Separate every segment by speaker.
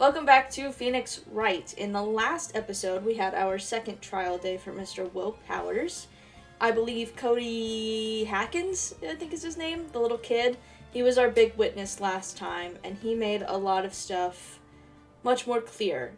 Speaker 1: Welcome back to Phoenix Wright. In the last episode, we had our second trial day for Mr. Will Powers. I believe Cody Hackins, I think is his name, the little kid. He was our big witness last time, and he made a lot of stuff much more clear.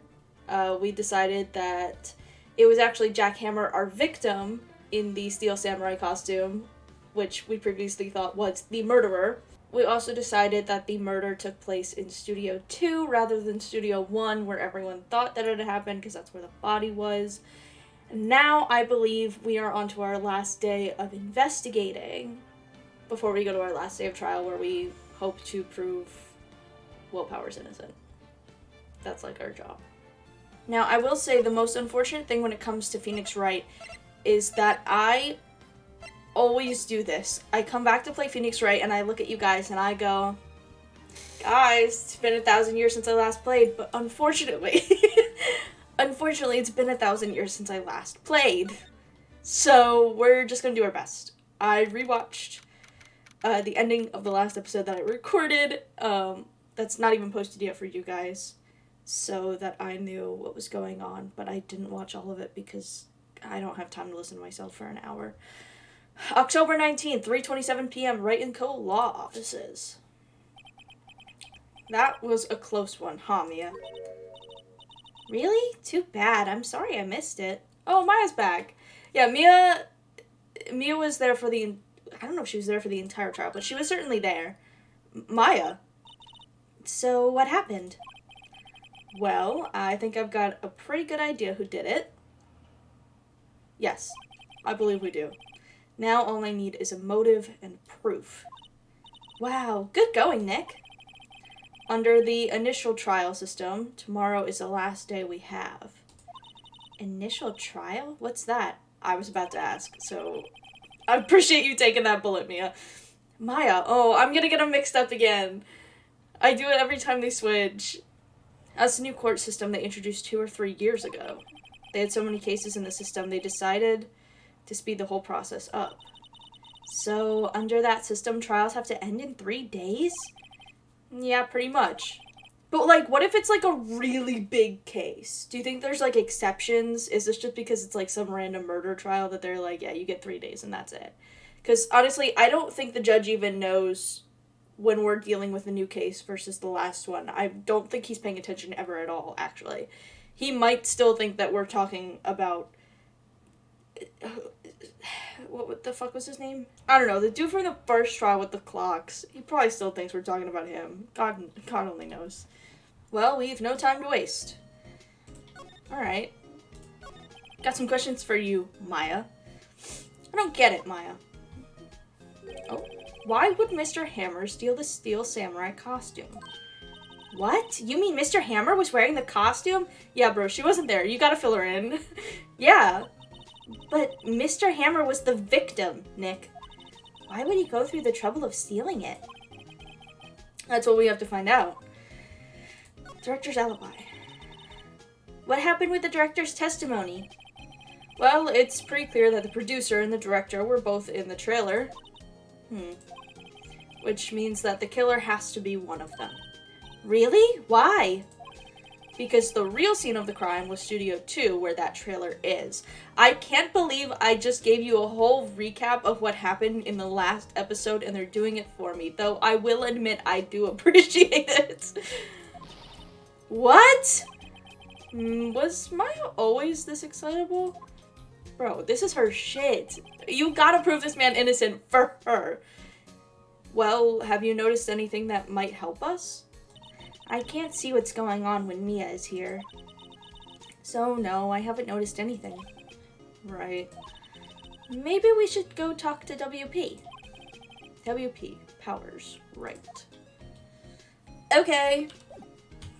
Speaker 1: We decided that it was actually Jack Hammer, our victim, in the Steel Samurai costume, which we previously thought was the murderer. We also decided that the murder took place in Studio 2 rather than Studio 1, where everyone thought that it had happened because that's where the body was. And now I believe we are on to our last day of investigating before we go to our last day of trial, where we hope to prove Will Powers innocent. That's like our job. Now, I will say the most unfortunate thing when it comes to Phoenix Wright is that I always do this. I come back to play Phoenix Wright and I look at you guys and I go, guys, it's been 1,000 years since I last played, but unfortunately, it's been 1,000 years since I last played. So we're just gonna do our best. I rewatched the ending of the last episode that I recorded. That's not even posted yet for you guys, so that I knew what was going on, but I didn't watch all of it because I don't have time to listen to myself for an hour. October 19th, 3:27 p.m., Wright & Co. Law Offices. That was a close one, huh, Mia? Really? Too bad. I'm sorry I missed it. Oh, Maya's back. Yeah, Mia was there for the... I don't know if she was there for the entire trial, but she was certainly there. Maya. So, what happened? Well, I think I've got a pretty good idea who did it. Yes, I believe we do. Now all I need is a motive and proof. Wow, good going, Nick. Under the initial trial system, tomorrow is the last day we have. Initial trial? What's that? I was about to ask, so I appreciate you taking that bullet, Mia. Maya, oh, I'm gonna get them mixed up again. I do it every time they switch. That's the new court system they introduced 2 or 3 years ago. They had so many cases in the system, they decided to speed the whole process up. So, under that system, trials have to end in 3 days? Yeah, pretty much. But, like, what if it's, like, a really big case? Do you think there's, like, exceptions? Is this just because it's, like, some random murder trial that they're like, yeah, you get 3 days and that's it? Because, honestly, I don't think the judge even knows when we're dealing with a new case versus the last one. I don't think he's paying attention ever at all, actually. He might still think that we're talking about... What the fuck was his name? I don't know, the dude from the first trial with the clocks. He probably still thinks we're talking about him. God only knows. Well, we've no time to waste. Alright. Got some questions for you, Maya. I don't get it, Maya. Oh. Why would Mr. Hammer steal the Steel Samurai costume? What? You mean Mr. Hammer was wearing the costume? Yeah, bro, she wasn't there. You gotta fill her in. Yeah. But Mr. Hammer was the victim, Nick. Why would he go through the trouble of stealing it? That's what we have to find out. Director's alibi. What happened with the director's testimony? Well, it's pretty clear that the producer and the director were both in the trailer. Which means that the killer has to be one of them. Really? Why? Because the real scene of the crime was Studio 2, where that trailer is. I can't believe I just gave you a whole recap of what happened in the last episode, and they're doing it for me, though I will admit I do appreciate it. What? Was Maya always this excitable? Bro, this is her shit. You gotta prove this man innocent for her. Well, have you noticed anything that might help us? I can't see what's going on when Mia is here. So, no, I haven't noticed anything. Right. Maybe we should go talk to WP. WP, Powers, right. Okay.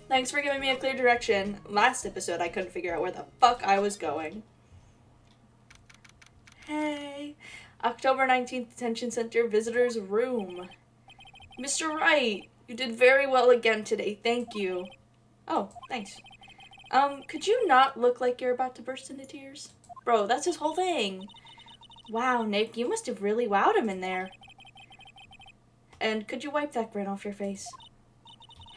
Speaker 1: Thanks for giving me a clear direction. Last episode, I couldn't figure out where the fuck I was going. Hey. October 19th, Detention Center Visitor's Room. Mr. Wright, you did very well again today. Thank you. Oh, thanks. Could you not look like you're about to burst into tears? Bro, that's his whole thing. Wow, Nick, you must have really wowed him in there. And could you wipe that grin off your face?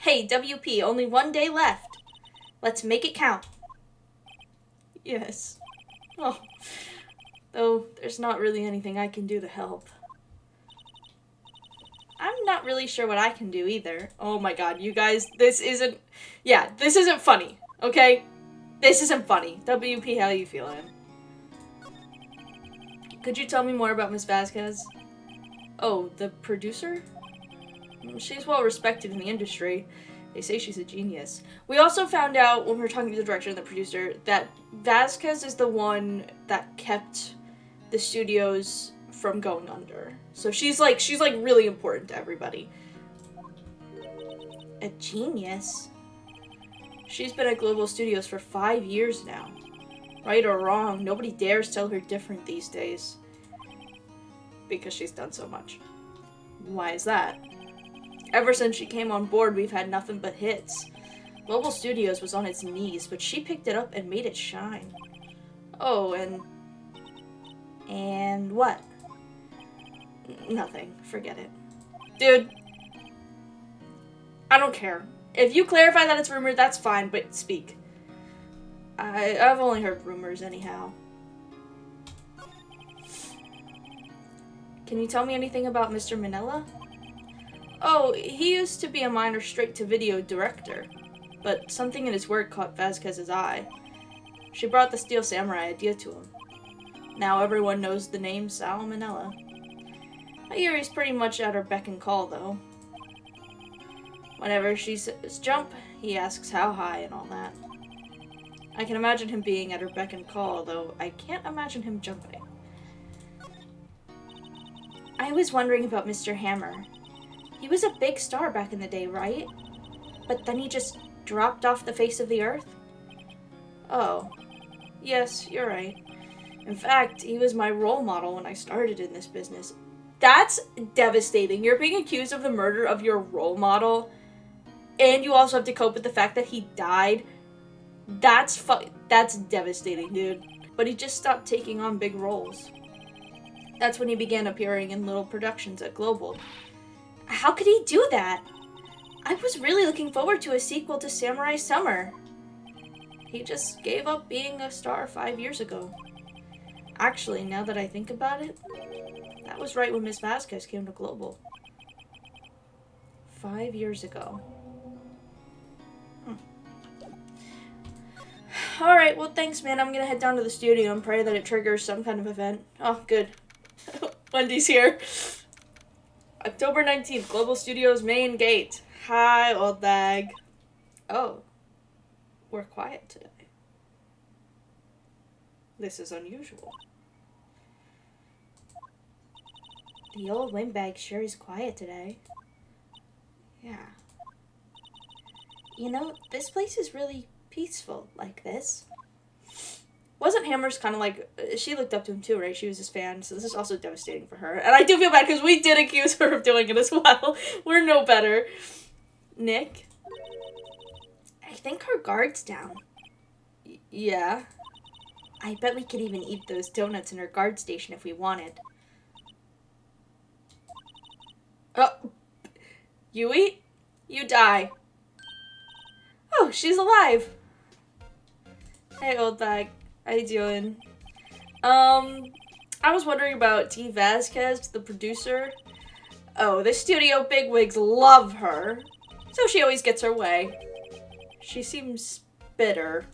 Speaker 1: Hey, WP, only 1 day left. Let's make it count. Yes. Oh, though there's not really anything I can do to help. I'm not really sure what I can do either. Oh my god, you guys, this isn't funny, okay? This isn't funny. WP, how you feeling? Could you tell me more about Miss Vasquez? Oh, the producer? She's well respected in the industry. They say she's a genius. We also found out when we were talking to the director and the producer that Vasquez is the one that kept the studios from going under. So she's like really important to everybody. A genius? She's been at Global Studios for 5 years now. Right or wrong, nobody dares tell her different these days. Because she's done so much. Why is that? Ever since she came on board, we've had nothing but hits. Global Studios was on its knees, but she picked it up and made it shine. Oh, and what? Nothing. Forget it. Dude, I don't care. If you clarify that it's rumored, that's fine, but speak. I've only heard rumors anyhow. Can you tell me anything about Mr. Manila? Oh, he used to be a minor straight-to-video director, but something in his work caught Vasquez's eye. She brought the Steel Samurai idea to him. Now everyone knows the name Sal Manila. I hear he's pretty much at her beck and call, though. Whenever she says jump, he asks how high and all that. I can imagine him being at her beck and call, though I can't imagine him jumping. I was wondering about Mr. Hammer. He was a big star back in the day, right? But then he just dropped off the face of the earth? Oh. Yes, you're right. In fact, he was my role model when I started in this business. That's devastating. You're being accused of the murder of your role model, and you also have to cope with the fact that he died. That's devastating, dude. But he just stopped taking on big roles. That's when he began appearing in little productions at Global. How could he do that? I was really looking forward to a sequel to Samurai Summer. He just gave up being a star 5 years ago. Actually, now that I think about it, that was right when Miss Vasquez came to Global. 5 years ago. Alright, well thanks man, I'm gonna head down to the studio and pray that it triggers some kind of event. Oh, good. Wendy's here. October 19th, Global Studios main gate. Hi, old bag. Oh, we're quiet today. This is unusual. The old windbag sure is quiet today. Yeah. You know, this place is really peaceful like this. Wasn't Hammers kind of like, she looked up to him too, right? She was his fan, so this is also devastating for her. And I do feel bad because we did accuse her of doing it as well. We're no better. Nick? I think her guard's down. Yeah. I bet we could even eat those donuts in her guard station if we wanted. Oh. You eat, you die. Oh, she's alive. Hey, old bag. How you doing? I was wondering about T. Vasquez, the producer. Oh, the studio bigwigs love her, so she always gets her way. She seems bitter.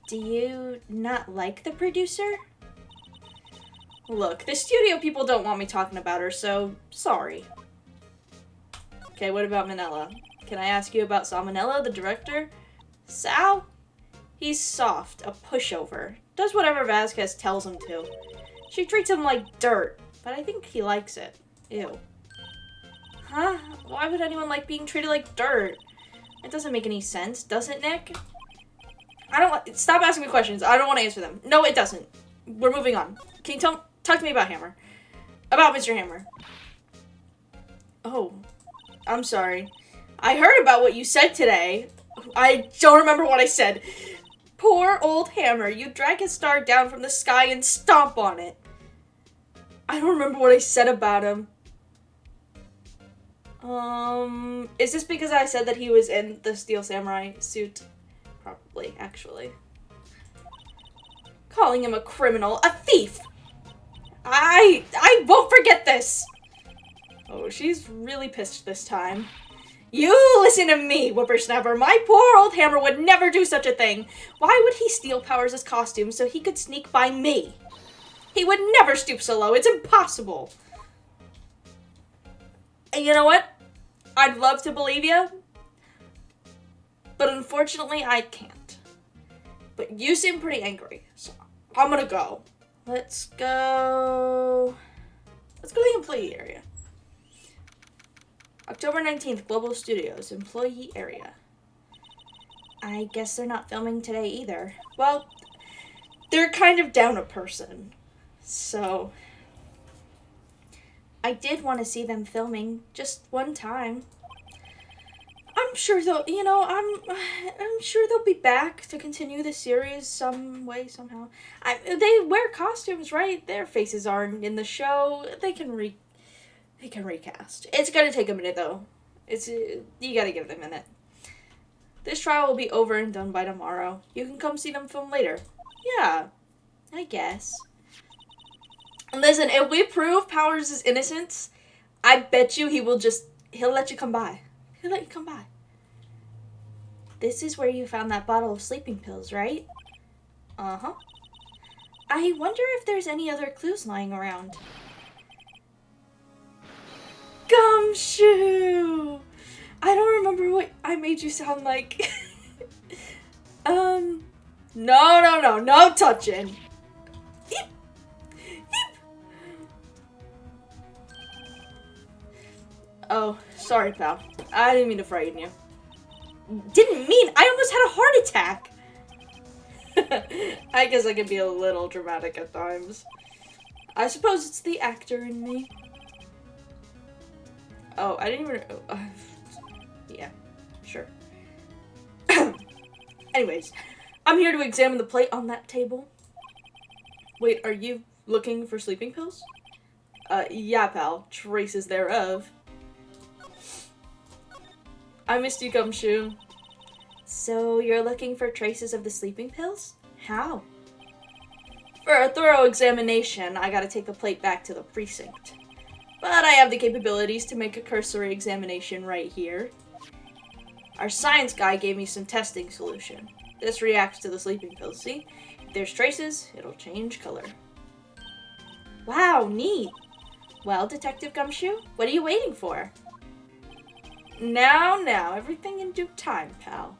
Speaker 1: Do you not like the producer? Look, the studio people don't want me talking about her, so sorry. Okay, what about Manila? Can I ask you about Salmonella, the director? Sal? He's soft, a pushover. Does whatever Vasquez tells him to. She treats him like dirt, but I think he likes it. Ew. Huh? Why would anyone like being treated like dirt? It doesn't make any sense, does it, Nick? Stop asking me questions. I don't want to answer them. No, it doesn't. We're moving on. Can you talk to me about Hammer? About Mr. Hammer. Oh, I'm sorry. I heard about what you said today. I don't remember what I said. Poor old Hammer. You drag his star down from the sky and stomp on it. I don't remember what I said about him. Is this because I said that he was in the Steel Samurai suit? Probably, actually. Calling him a criminal, a thief! I won't forget this! Oh, she's really pissed this time. You listen to me, whippersnapper. My poor old hammer would never do such a thing. Why would he steal Powers' costume so he could sneak by me? He would never stoop so low. It's impossible. And you know what? I'd love to believe you, but unfortunately I can't. But you seem pretty angry, so I'm gonna go. Let's go to the employee area. October 19th, Global Studios, employee area. I guess they're not filming today either. Well, they're kind of down a person, so I did want to see them filming just one time. I'm sure they'll, I'm sure they'll be back to continue the series some way, somehow. They wear costumes, right? Their faces aren't in the show. They can recast. It's gonna take a minute, though. You gotta give them a minute. This trial will be over and done by tomorrow. You can come see them film later. Yeah, I guess. Listen, if we prove Powers' innocence, I bet you he'll let you come by. He'll let you come by. This is where you found that bottle of sleeping pills, right? Uh-huh. I wonder if there's any other clues lying around. Gumshoe! I don't remember what I made you sound like. No touching. Eep. Eep. Oh, sorry, pal. I didn't mean to frighten you. I almost had a heart attack. I guess I can be a little dramatic at times. I suppose it's the actor in me. Oh, I didn't even... yeah, sure. Anyways, I'm here to examine the plate on that table. Wait, are you looking for sleeping pills? Yeah, pal. Traces thereof. I missed you, Gumshoe. So, you're looking for traces of the sleeping pills? How? For a thorough examination, I gotta take the plate back to the precinct. But I have the capabilities to make a cursory examination right here. Our science guy gave me some testing solution. This reacts to the sleeping pills, see? If there's traces, it'll change color. Wow, neat! Well, Detective Gumshoe, what are you waiting for? Now, everything in due time, pal.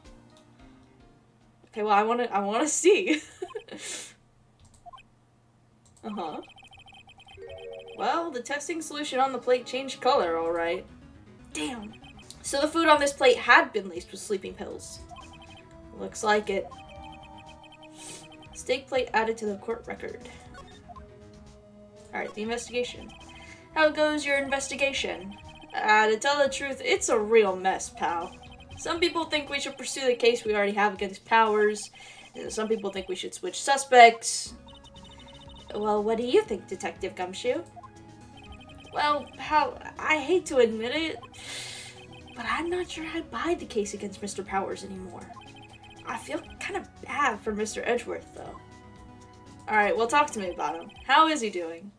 Speaker 1: Okay, well, I wanna see. Uh-huh. Well, the testing solution on the plate changed color, alright. Damn. So the food on this plate had been laced with sleeping pills. Looks like it. Steak plate added to the court record. Alright, the investigation. How goes your investigation? To tell the truth, it's a real mess, pal. Some people think we should pursue the case we already have against Powers. And some people think we should switch suspects. Well, what do you think, Detective Gumshoe? Well, pal, I hate to admit it, but I'm not sure I buy the case against Mr. Powers anymore. I feel kind of bad for Mr. Edgeworth, though. Alright, well, talk to me about him. How is he doing?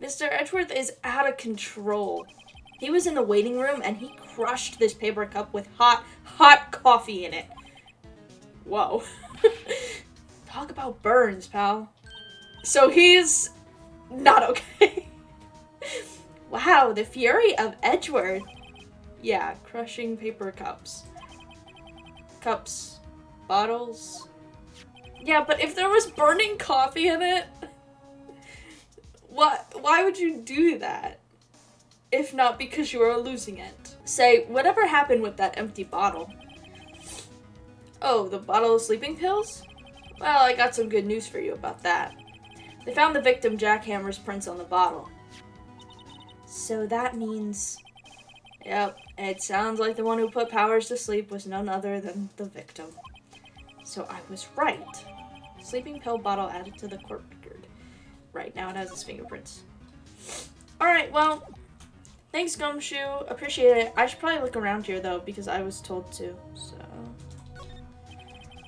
Speaker 1: Mr. Edgeworth is out of control. He was in the waiting room and he crushed this paper cup with hot coffee in it. Whoa. Talk about burns, pal. So he's not okay. Wow, the fury of Edgeworth. Yeah, crushing paper cups. Cups. Bottles. Yeah, but if there was burning coffee in it, why would you do that? If not because you are losing it. Say, whatever happened with that empty bottle? Oh, the bottle of sleeping pills? Well, I got some good news for you about that. They found the victim Jackhammer's prints on the bottle. So that means... Yep, it sounds like the one who put Powers to sleep was none other than the victim. So I was right. Sleeping pill bottle added to the court record. Right, now it has his fingerprints. Alright, well... Thanks, Gumshoe. Appreciate it. I should probably look around here, though, because I was told to. So,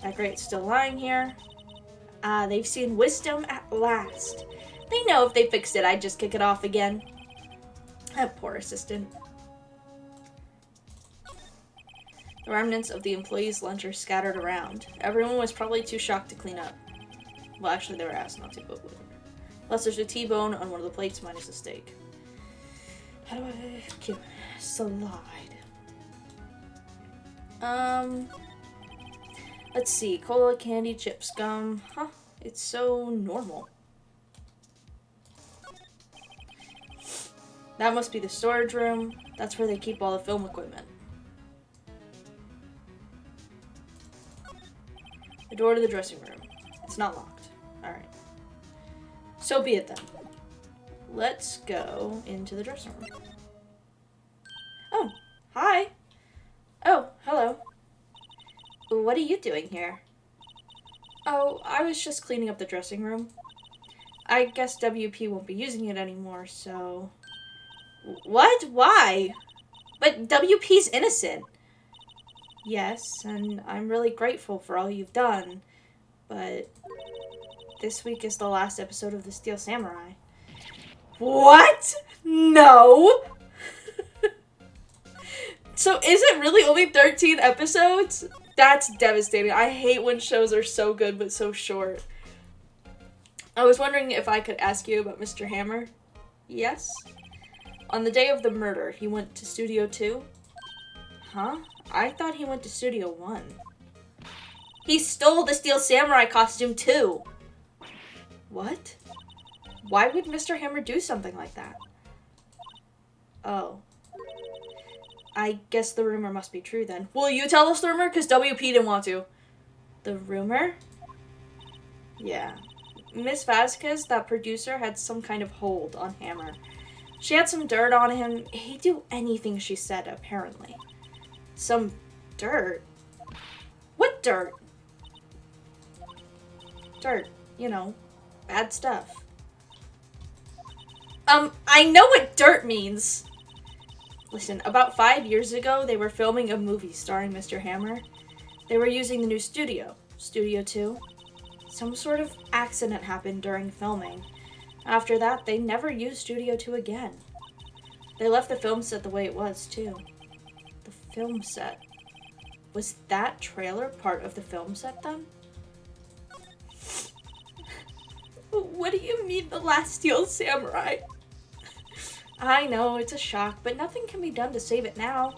Speaker 1: that grate's still lying here. Ah, they've seen wisdom at last. They know if they fixed it, I'd just kick it off again. That poor assistant. The remnants of the employees' lunch are scattered around. Everyone was probably too shocked to clean up. Well, actually, they were asked not to, but whatever. Plus, there's a T-bone on one of the plates minus a steak. How do I... Cute. Slide. Let's see. Cola, candy, chips, gum. Huh. It's so normal. That must be the storage room. That's where they keep all the film equipment. The door to the dressing room. It's not locked. Alright. So be it then. Let's go into the dressing room. Oh, hi. Oh, hello. What are you doing here? Oh, I was just cleaning up the dressing room. I guess WP won't be using it anymore, so... What? Why? But WP's innocent. Yes, and I'm really grateful for all you've done, but this week is the last episode of The Steel Samurai. What? No! So is it really only 13 episodes? That's devastating. I hate when shows are so good but so short. I was wondering if I could ask you about Mr. Hammer. Yes? On the day of the murder, he went to Studio 2? Huh? I thought he went to Studio 1. He stole the Steel Samurai costume too! What? Why would Mr. Hammer do something like that? Oh. I guess the rumor must be true then. Will you tell us the rumor? Because WP didn't want to. The rumor? Yeah. Miss Vasquez, that producer, had some kind of hold on Hammer. She had some dirt on him. He'd do anything she said, apparently. Some dirt? What dirt? Dirt. You know, bad stuff. I know what dirt means! Listen, about 5 years ago, they were filming a movie starring Mr. Hammer. They were using the new studio, Studio 2. Some sort of accident happened during filming. After that, they never used Studio 2 again. They left the film set the way it was, too. The film set. Was that trailer part of the film set, then? What do you mean, The Last Steel Samurai? I know, it's a shock, but nothing can be done to save it now.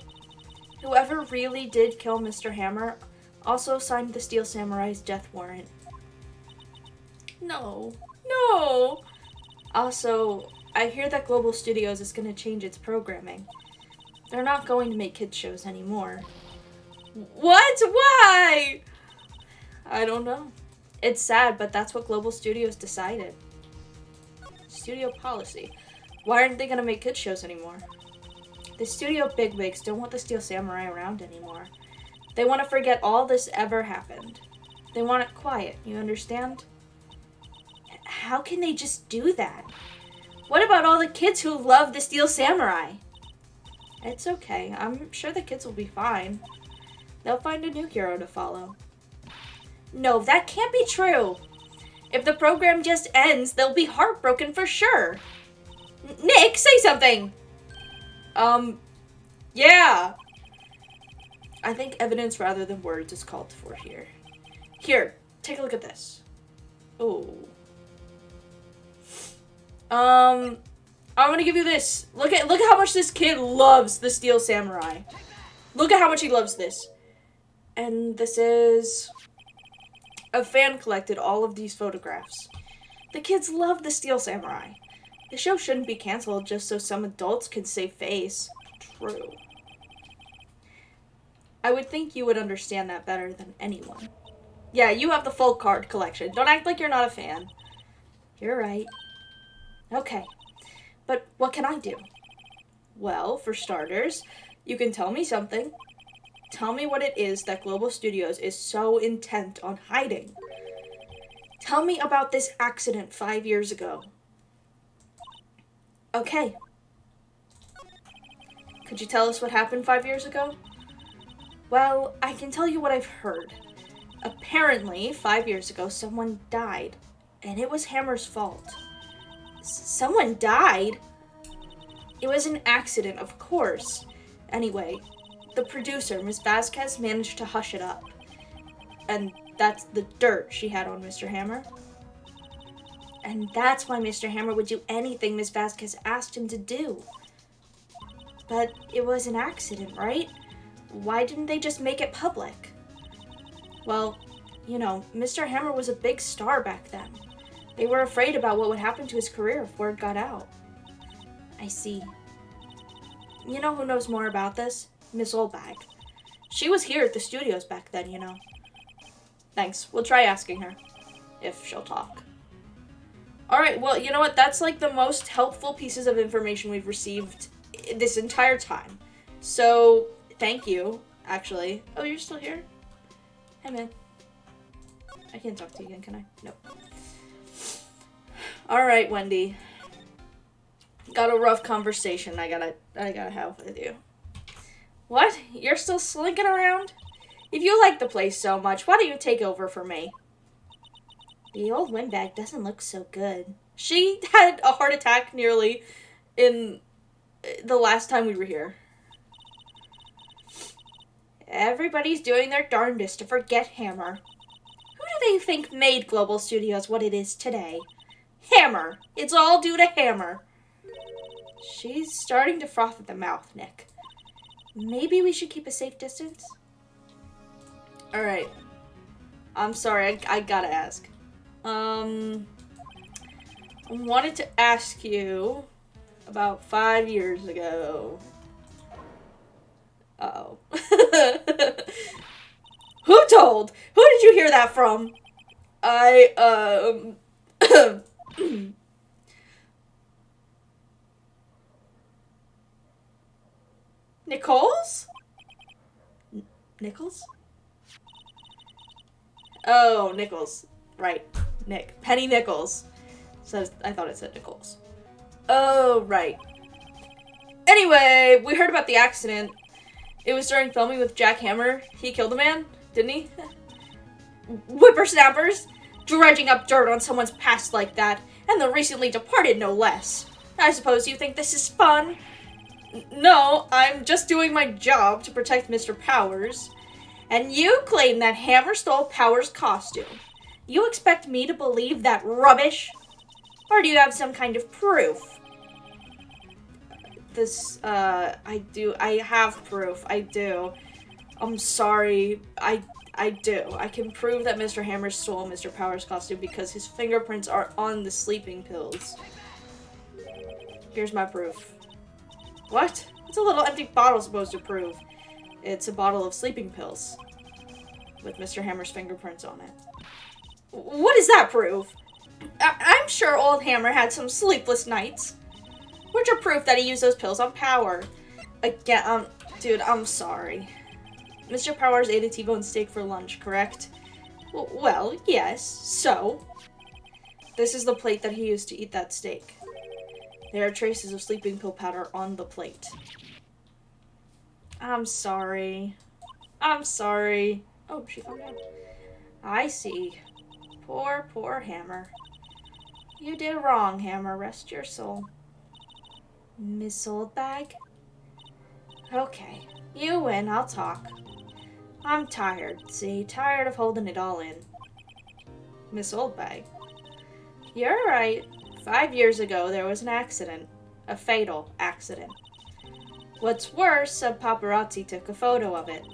Speaker 1: Whoever really did kill Mr. Hammer also signed the Steel Samurai's death warrant. No. No! Also, I hear that Global Studios is going to change its programming. They're not going to make kids shows anymore. What? Why? I don't know. It's sad, but that's what Global Studios decided. Studio policy. Why aren't they going to make kids shows anymore? The studio bigwigs don't want the Steel Samurai around anymore. They want to forget all this ever happened. They want it quiet, you understand? How can they just do that? What about all the kids who love the Steel Samurai? It's okay. I'm sure the kids will be fine. They'll find a new hero to follow. No, that can't be true. If the program just ends, they'll be heartbroken for sure. Nick, say something! Yeah. I think evidence rather than words is called for here. Here, take a look at this. Oh. I'm gonna give you this. Look at how much this kid loves the Steel Samurai. Look at how much he loves this. And this is... A fan collected all of these photographs. The kids love the Steel Samurai. The show shouldn't be canceled just so some adults can save face. True. I would think you would understand that better than anyone. Yeah, you have the full card collection. Don't act like you're not a fan. You're right. Okay. But what can I do? Well, for starters, you can tell me something. Tell me what it is that Global Studios is so intent on hiding. Tell me about this accident 5 years ago. Okay. Could you tell us what happened 5 years ago? Well, I can tell you what I've heard. Apparently, 5 years ago, someone died. And it was Hammer's fault. Someone died? It was an accident, of course. Anyway, the producer, Miss Vasquez, managed to hush it up. And that's the dirt she had on Mr. Hammer. And that's why Mr. Hammer would do anything Miss Vasquez asked him to do. But it was an accident, right? Why didn't they just make it public? Well, you know, Mr. Hammer was a big star back then. They were afraid about what would happen to his career if word got out. I see. You know who knows more about this? Miss Oldbag. She was here at the studios back then, you know. Thanks. We'll try asking her. If she'll talk. Alright, well, you know what? That's like the most helpful pieces of information we've received this entire time. So, thank you, actually. Oh, you're still here? Hey, man. I can't talk to you again, can I? Nope. Alright, Wendy. Got a rough conversation I gotta have with you. What? You're still slinking around? If you like the place so much, why don't you take over for me? The old windbag doesn't look so good. She had a heart attack nearly in the last time we were here. Everybody's doing their darndest to forget Hammer. Who do they think made Global Studios what it is today? Hammer! It's all due to Hammer. She's starting to froth at the mouth, Nick. Maybe we should keep a safe distance? Alright. I'm sorry, I gotta ask. I wanted to ask you about 5 years ago. Uh-oh. Who told? Who did you hear that from? Nichols? Nichols? Oh, Nichols. Right. Nick. Penny Nichols. So I thought it said Nichols. Oh, right. Anyway, we heard about the accident. It was during filming with Jack Hammer. He killed a man, didn't he? Whippersnappers! Dredging up dirt on someone's past like that. And the recently departed, no less. I suppose you think this is fun? No, I'm just doing my job to protect Mr. Powers. And you claim that Hammer stole Powers' costume. You expect me to believe that rubbish? Or do you have some kind of proof? I have proof. I do. I'm sorry. I do. I can prove that Mr. Hammer stole Mr. Powers' costume because his fingerprints are on the sleeping pills. Here's my proof. What? What's a little empty bottle supposed to prove? It's a bottle of sleeping pills. With Mr. Hammer's fingerprints on it. What does that prove? I'm sure old Hammer had some sleepless nights. Where's your proof that he used those pills on Power? Again, dude, I'm sorry. Mr. Powers ate a T-bone steak for lunch, correct? Well, yes, so? This is the plate that he used to eat that steak. There are traces of sleeping pill powder on the plate. I'm sorry. I'm sorry. Oh, she found out. I see. Poor, poor Hammer. You did wrong, Hammer. Rest your soul. Miss Oldbag? Okay. You win. I'll talk. I'm tired, see? Tired of holding it all in. Miss Oldbag. You're right. 5 years ago, there was an accident. A fatal accident. What's worse, a paparazzi took a photo of it.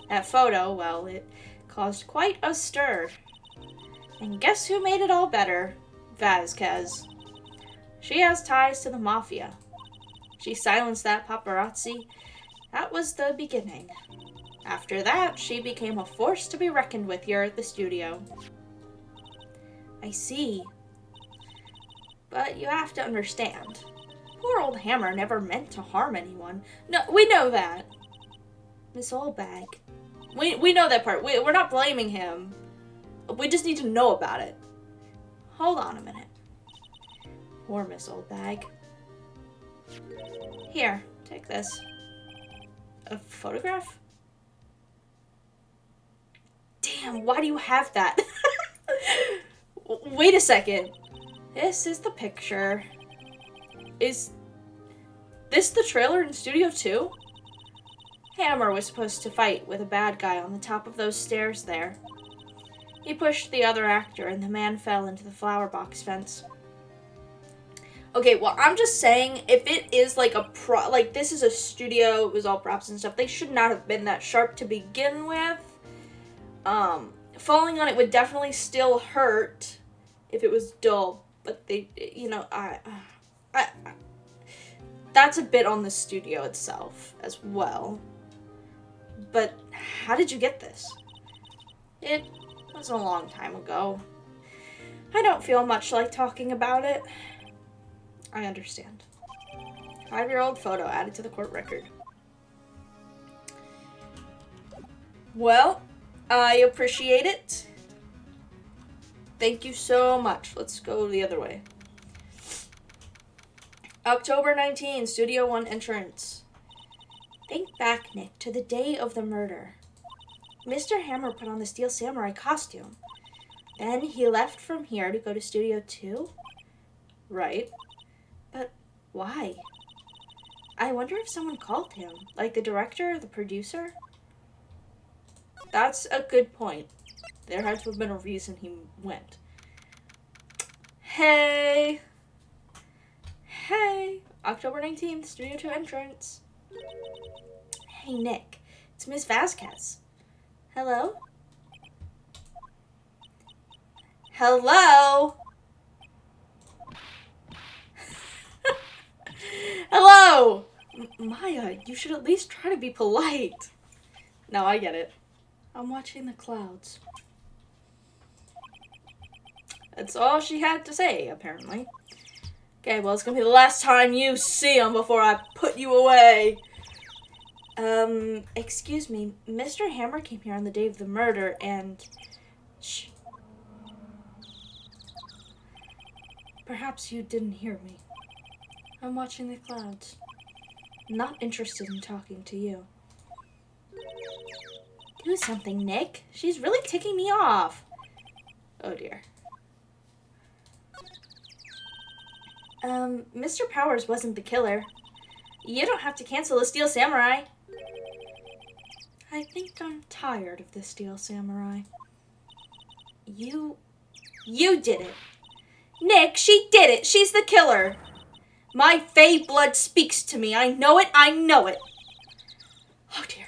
Speaker 1: That photo, well, it caused quite a stir. And guess who made it all better? Vasquez. She has ties to the mafia. She silenced that paparazzi. That was the beginning. After that, she became a force to be reckoned with here at the studio. I see. But you have to understand. Poor old Hammer never meant to harm anyone. No, we know that. Miss Oldbag. We know that part. We're not blaming him. We just need to know about it. Hold on a minute. Poor Miss Oldbag. Here, take this. A photograph? Damn, why do you have that? Wait a second. This is the picture. Is this the trailer in Studio 2? Hammer was supposed to fight with a bad guy on the top of those stairs there. He pushed the other actor and the man fell into the flower box fence. Okay, well, I'm just saying, if it is like like this is a studio, it was all props and stuff, they should not have been that sharp to begin with. Falling on it would definitely still hurt if it was dull, but they, you know, that's a bit on the studio itself as well. But how did you get this? It was a long time ago. I don't feel much like talking about it. I understand. 5-year-old photo added to the court record. Well, I appreciate it. Thank you so much. Let's go the other way. October 19, Studio 1 entrance. Think back, Nick, to the day of the murder. Mr. Hammer put on the Steel Samurai costume. Then he left from here to go to Studio 2? Right. But why? I wonder if someone called him, like the director or the producer? That's a good point. There had to have been a reason he went. Hey! Hey! October 19th, Studio 2 entrance. Hey, Nick. It's Miss Vasquez. Hello? Hello? Hello! Maya, you should at least try to be polite. No, I get it. I'm watching the clouds. That's all she had to say, apparently. Okay, well, it's gonna be the last time you see him before I put you away. Excuse me. Mr. Hammer came here on the day of the murder and... Shh. Perhaps you didn't hear me. I'm watching the clouds. Not interested in talking to you. Do something, Nick. She's really ticking me off. Oh, dear. Mr. Powers wasn't the killer. You don't have to cancel the Steel Samurai. I think I'm tired of the Steel Samurai. You did it. Nick, she did it. She's the killer. My Fae blood speaks to me. I know it. I know it. Oh, dear.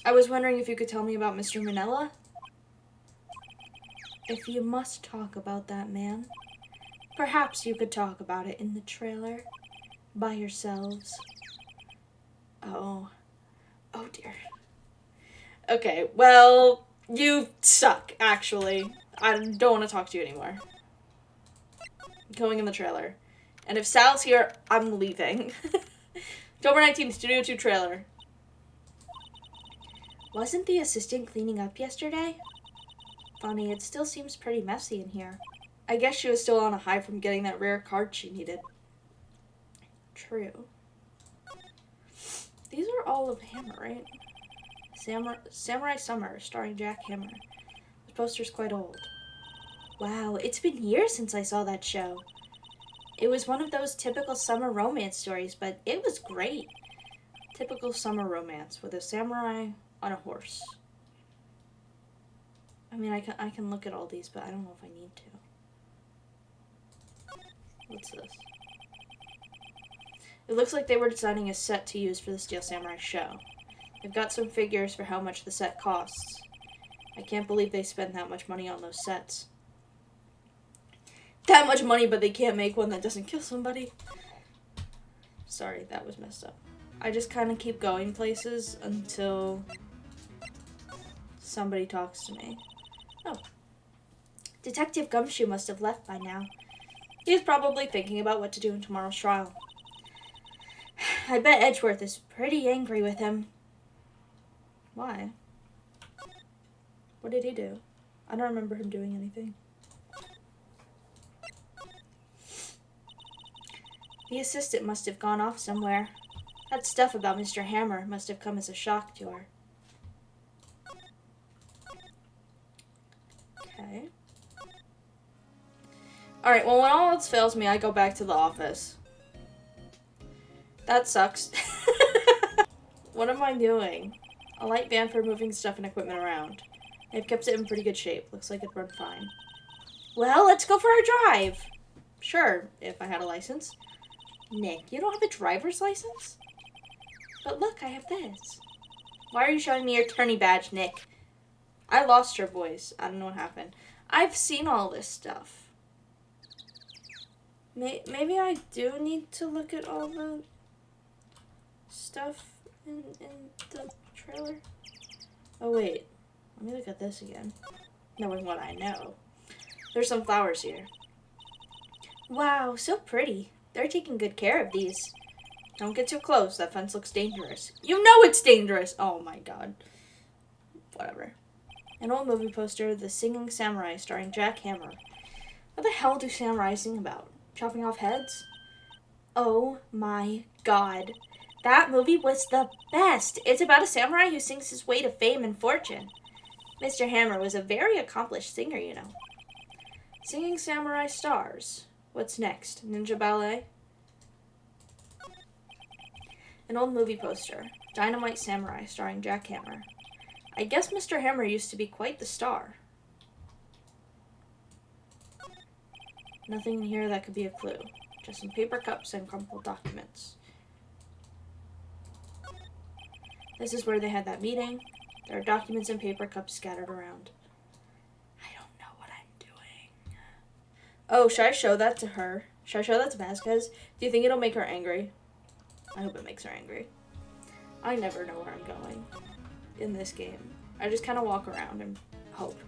Speaker 1: I was wondering if you could tell me about Mr. Manella? If you must talk about that man, perhaps you could talk about it in the trailer by yourselves. Oh dear. Okay, well, you suck, actually. I don't want to talk to you anymore. Going in the trailer. And if Sal's here, I'm leaving. October 19th, Studio 2 trailer. Wasn't the assistant cleaning up yesterday? Funny, it still seems pretty messy in here. I guess she was still on a high from getting that rare card she needed. True. These are all of Hammer, right? Samurai Summer, starring Jack Hammer. The poster's quite old. Wow, it's been years since I saw that show. It was one of those typical summer romance stories, but it was great. Typical summer romance with a samurai on a horse. I mean, I can look at all these, but I don't know if I need to. What's this? It looks like they were designing a set to use for the Steel Samurai show. They've got some figures for how much the set costs. I can't believe they spend that much money on those sets. That much money, but they can't make one that doesn't kill somebody. Sorry, that was messed up. I just kind of keep going places until somebody talks to me. Oh. Detective Gumshoe must have left by now. He's probably thinking about what to do in tomorrow's trial. I bet Edgeworth is pretty angry with him. Why? What did he do? I don't remember him doing anything. The assistant must have gone off somewhere. That stuff about Mr. Hammer must have come as a shock to her. Okay. Alright, well, when all else fails me, I go back to the office. That sucks. What am I doing? A light van for moving stuff and equipment around. They've kept it in pretty good shape. Looks like it'd run fine. Well, let's go for our drive. Sure, if I had a license. Nick, you don't have a driver's license? But look, I have this. Why are you showing me your attorney badge, Nick? I lost her voice. I don't know what happened. I've seen all this stuff. Maybe I do need to look at all the stuff in the trailer. Oh, wait. Let me look at this again. Knowing what I know. There's some flowers here. Wow, so pretty. They're taking good care of these. Don't get too close. That fence looks dangerous. You know it's dangerous! Oh my god. Whatever. An old movie poster, The Singing Samurai, starring Jack Hammer. What the hell do samurai sing about? Chopping off heads? Oh my god. That movie was the best. It's about a samurai who sings his way to fame and fortune. Mr. Hammer was a very accomplished singer, you know. Singing Samurai stars. What's next? Ninja ballet? An old movie poster. Dynamite Samurai, starring Jack Hammer. I guess Mr. Hammer used to be quite the star. Nothing in here that could be a clue. Just some paper cups and crumpled documents. This is where they had that meeting. There are documents and paper cups scattered around. I don't know what I'm doing. Oh, should I show that to her? Should I show that to Vasquez? Do you think it'll make her angry? I hope it makes her angry. I never know where I'm going in this game. I just kind of walk around and hope.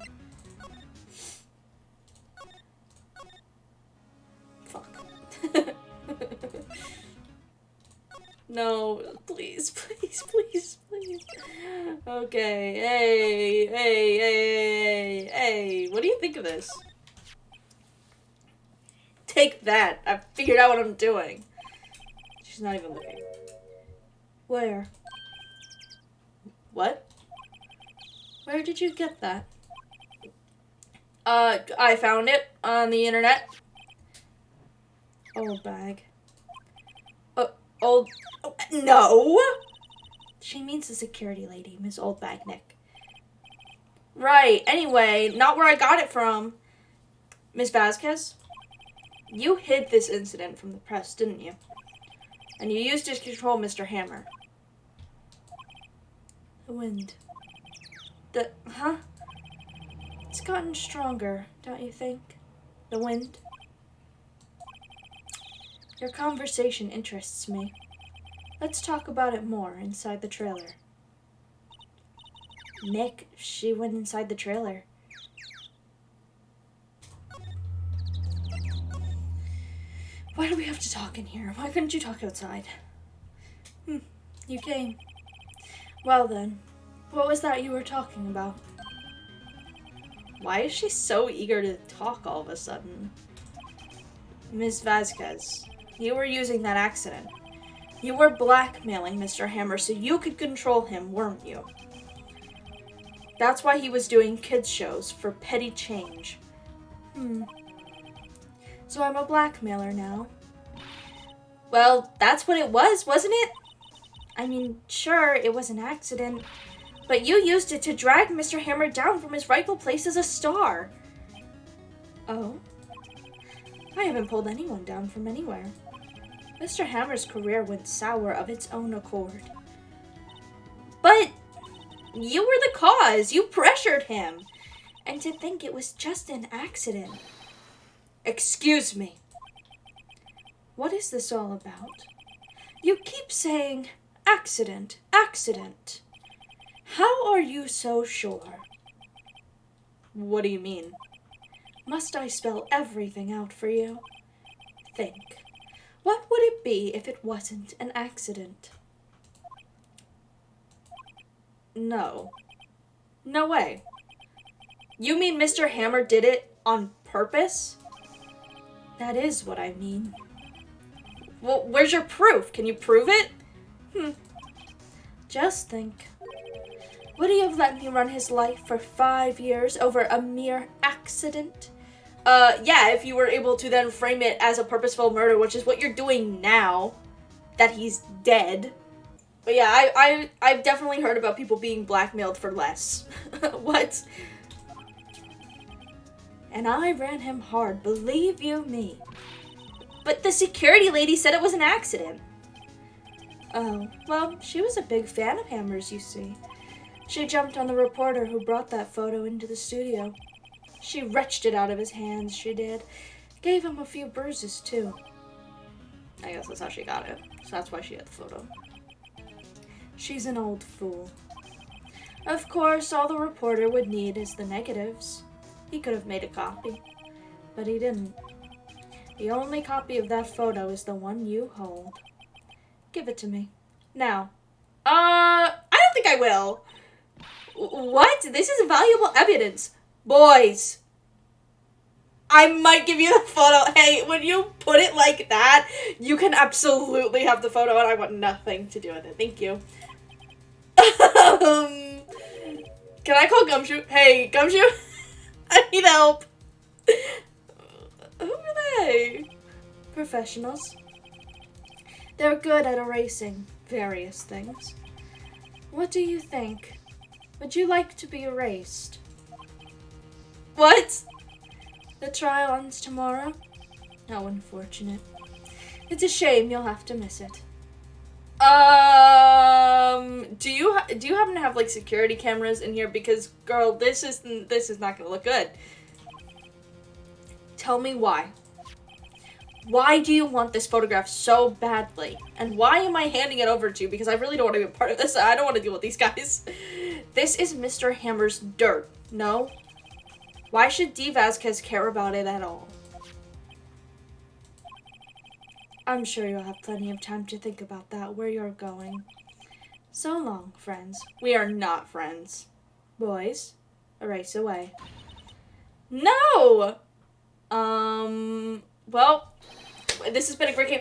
Speaker 1: Fuck. No, please, please, please, please. Okay, hey, what do you think of this? Take that. I've figured out what I'm doing. She's not even looking. Where? What? Where did you get that? I found it on the internet. Old bag. Old... Oh, no! She means the security lady, Miss Oldbag Nick. Right, anyway, not where I got it from. Miss Vasquez? You hid this incident from the press, didn't you? And you used it to control Mr. Hammer. The wind. Huh? It's gotten stronger, don't you think? The wind? Your conversation interests me. Let's talk about it more inside the trailer. Nick, she went inside the trailer. Why do we have to talk in here? Why couldn't you talk outside? You came. Well then, what was that you were talking about? Why is she so eager to talk all of a sudden? Miss Vasquez, you were using that accident. You were blackmailing Mr. Hammer so you could control him, weren't you? That's why he was doing kids shows for petty change. So I'm a blackmailer now. Well, that's what it was, wasn't it? I mean, sure, it was an accident, but you used it to drag Mr. Hammer down from his rightful place as a star. Oh? I haven't pulled anyone down from anywhere. Mr. Hammer's career went sour of its own accord. But you were the cause. You pressured him. And to think it was just an accident. Excuse me. What is this all about? You keep saying accident, accident. How are you so sure? What do you mean? Must I spell everything out for you? Think. What would it be if it wasn't an accident? No. No way. You mean Mr. Hammer did it on purpose? That is what I mean. Well, where's your proof? Can you prove it? Just think. Would he have let me run his life for 5 years over a mere accident? Yeah, if you were able to then frame it as a purposeful murder, which is what you're doing now, that he's dead. But yeah, I've definitely heard about people being blackmailed for less. What? And I ran him hard, believe you me. But the security lady said it was an accident. Oh, well, she was a big fan of Hammer's, you see. She jumped on the reporter who brought that photo into the studio. She wrenched it out of his hands, she did. Gave him a few bruises, too. I guess that's how she got it. So that's why she had the photo. She's an old fool. Of course, all the reporter would need is the negatives. He could have made a copy, but he didn't. The only copy of that photo is the one you hold. Give it to me. Now. I don't think I will. What? This is valuable evidence. Boys. I might give you the photo. Hey, when you put it like that, you can absolutely have the photo and I want nothing to do with it. Thank you. Can I call Gumshoe? Hey, Gumshoe? I need help. Who are they? Professionals. They're good at erasing various things. What do you think? Would you like to be erased? What? The trial ends tomorrow? How unfortunate. It's a shame you'll have to miss it. Do you happen to have like security cameras in here? Because girl, this is not gonna look good. Tell me why. Why do you want this photograph so badly? And why am I handing it over to you? Because I really don't want to be a part of this. I don't want to deal with these guys. This is Mr. Hammer's dirt. No? Why should D. Vasquez care about it at all? I'm sure you'll have plenty of time to think about that, where you're going. So long, friends. We are not friends. Boys, erase away. No! Well, this has been a great game.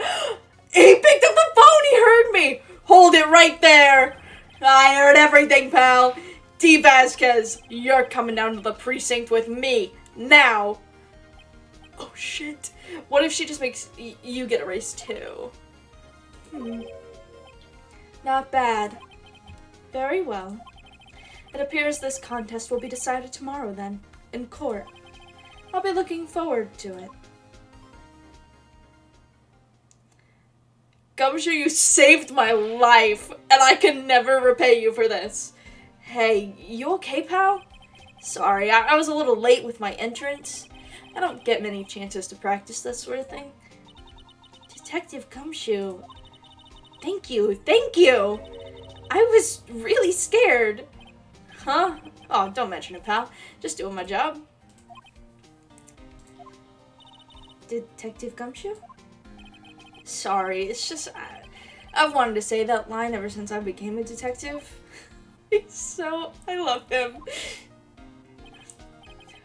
Speaker 1: He picked up the phone! He heard me! Hold it right there! I heard everything, pal. D. Vasquez, you're coming down to the precinct with me. Now! Oh, shit. What if she just makes you get erased, too? Not bad. Very well. It appears this contest will be decided tomorrow, then, in court. I'll be looking forward to it. Gumshoe, you saved my life, and I can never repay you for this. Hey, you okay, pal? Sorry, I was a little late with my entrance. I don't get many chances to practice this sort of thing. Detective Gumshoe. Thank you, thank you! I was really scared. Huh? Oh, don't mention it, pal. Just doing my job. Detective Gumshoe? Sorry, it's just... I've wanted to say that line ever since I became a detective. I love him.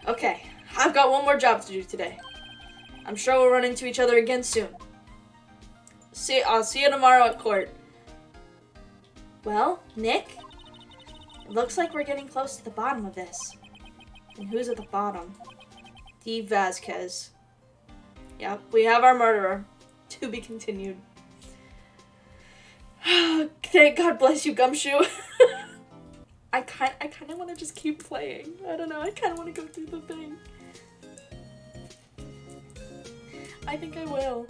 Speaker 1: Okay, I've got one more job to do today. I'm sure we'll run into each other again soon. I'll see you tomorrow at court. Well, Nick, it looks like we're getting close to the bottom of this. And who's at the bottom? D. Vasquez. Yep, we have our murderer. To be continued. Thank God bless you, Gumshoe. I kind of want to just keep playing. I don't know. I kind of want to go through the thing. I think I will.